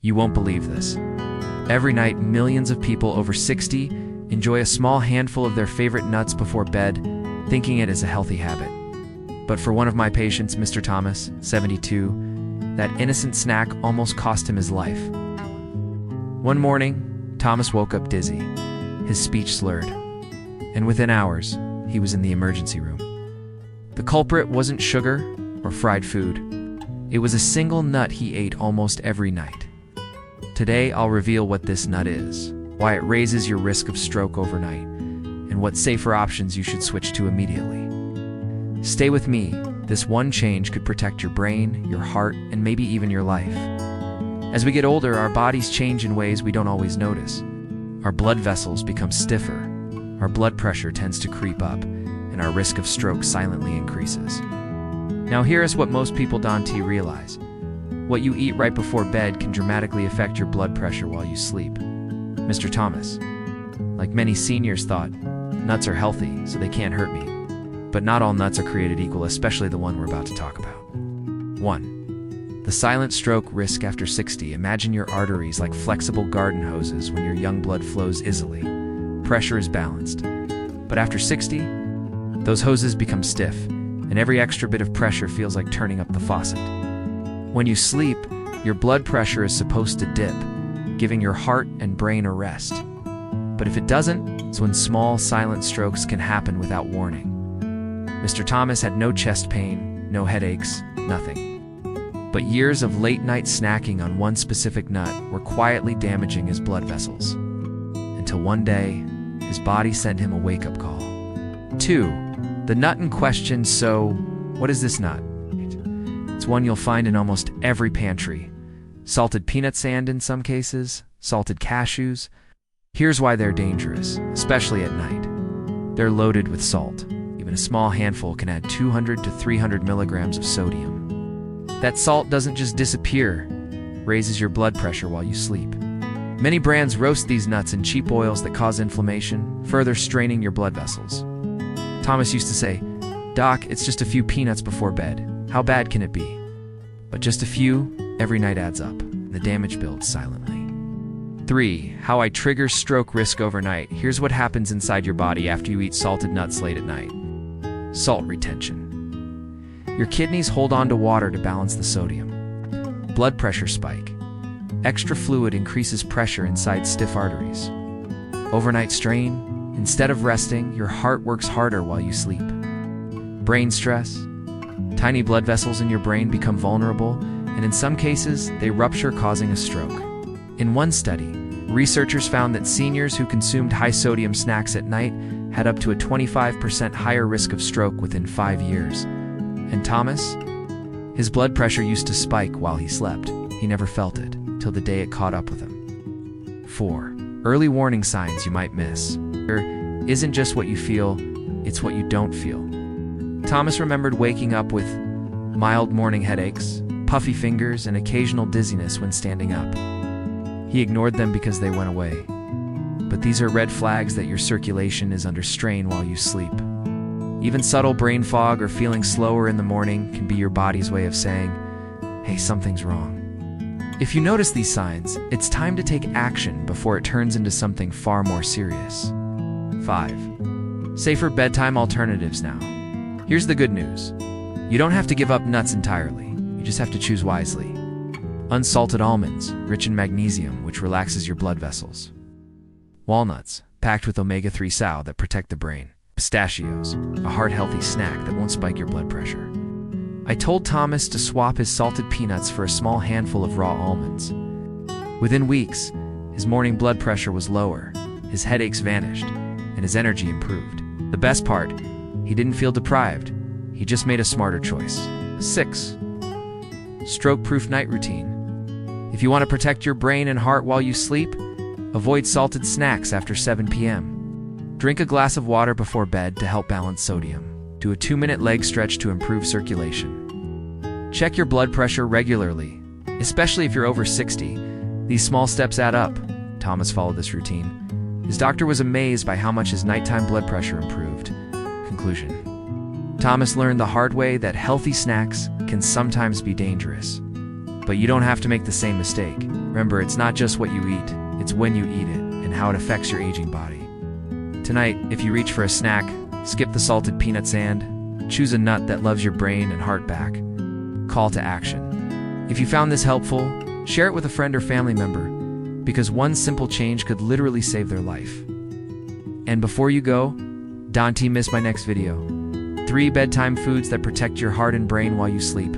You won't believe this. Every night, millions of people over 60 enjoy a small handful of their favorite nuts before bed, thinking it is a healthy habit. But for one of my patients, Mr. Thomas, 72, that innocent snack almost cost him his life. One morning, Thomas woke up dizzy, his speech slurred, and within hours, he was in the emergency room. The culprit wasn't sugar or fried food. It was a single nut he ate almost every night. Today, I'll reveal what this nut is, why it raises your risk of stroke overnight, and what safer options you should switch to immediately. Stay with me. This one change could protect your brain, your heart, and maybe even your life. As we get older, our bodies change in ways we don't always notice. Our blood vessels become stiffer, our blood pressure tends to creep up, and our risk of stroke silently increases. Now here is what most people don't realize. What you eat right before bed can dramatically affect your blood pressure while you sleep. Mr. Thomas, like many seniors thought, nuts are healthy, so they can't hurt me. But not all nuts are created equal, especially the one we're about to talk about. 1. The silent stroke risk after 60. Imagine your arteries like flexible garden hoses. When your young blood flows easily, pressure is balanced. But after 60, those hoses become stiff, and every extra bit of pressure feels like turning up the faucet. When you sleep, your blood pressure is supposed to dip, giving your heart and brain a rest. But if it doesn't, it's when small, silent strokes can happen without warning. Mr. Thomas had no chest pain, no headaches, nothing. But years of late-night snacking on one specific nut were quietly damaging his blood vessels. Until one day, his body sent him a wake-up call. 2. The nut in question. So, what is this nut? It's one you'll find in almost every pantry. Salted peanut sand in some cases, salted cashews. Here's why they're dangerous, especially at night. They're loaded with salt. Even a small handful can add 200 to 300 milligrams of sodium. That salt doesn't just disappear, raises your blood pressure while you sleep. Many brands roast these nuts in cheap oils that cause inflammation, further straining your blood vessels. Thomas used to say, "Doc, it's just a few peanuts before bed. How bad can it be?" But just a few every night adds up, and the damage builds silently. 3. How I trigger stroke risk overnight. Here's what happens inside your body after you eat salted nuts late at night. Salt retention. Your kidneys hold on to water to balance the sodium. Blood pressure spike. Extra fluid increases pressure inside stiff arteries. Overnight strain. Instead of resting, your heart works harder while you sleep. Brain stress. Tiny blood vessels in your brain become vulnerable, and in some cases, they rupture, causing a stroke. In one study, researchers found that seniors who consumed high-sodium snacks at night had up to a 25% higher risk of stroke within 5 years. And Thomas? His blood pressure used to spike while he slept. He never felt it, till the day it caught up with him. 4. Early warning signs you might miss. There isn't just what you feel, it's what you don't feel. Thomas remembered waking up with mild morning headaches, puffy fingers, and occasional dizziness when standing up. He ignored them because they went away. But these are red flags that your circulation is under strain while you sleep. Even subtle brain fog or feeling slower in the morning can be your body's way of saying, "Hey, something's wrong." If you notice these signs, it's time to take action before it turns into something far more serious. 5. Safer bedtime alternatives now. Here's the good news. You don't have to give up nuts entirely. You just have to choose wisely. Unsalted almonds, rich in magnesium, which relaxes your blood vessels. Walnuts, packed with omega-3 SAO that protect the brain. Pistachios, a heart-healthy snack that won't spike your blood pressure. I told Thomas to swap his salted peanuts for a small handful of raw almonds. Within weeks, his morning blood pressure was lower, his headaches vanished, and his energy improved. The best part, he didn't feel deprived. He just made a smarter choice. 6. Stroke-proof night routine. If you want to protect your brain and heart while you sleep, avoid salted snacks after 7 p.m. Drink a glass of water before bed to help balance sodium. Do a 2-minute leg stretch to improve circulation. Check your blood pressure regularly, especially if you're over 60. These small steps add up. Thomas followed this routine. His doctor was amazed by how much his nighttime blood pressure improved. Conclusion. Thomas learned the hard way that healthy snacks can sometimes be dangerous. But you don't have to make the same mistake. Remember, it's not just what you eat, it's when you eat it and how it affects your aging body. Tonight, if you reach for a snack, skip the salted peanut sand, choose a nut that loves your brain and heart back. Call to action. If you found this helpful, share it with a friend or family member, because one simple change could literally save their life. And before you go, don't miss my next video. 3 bedtime foods that protect your heart and brain while you sleep.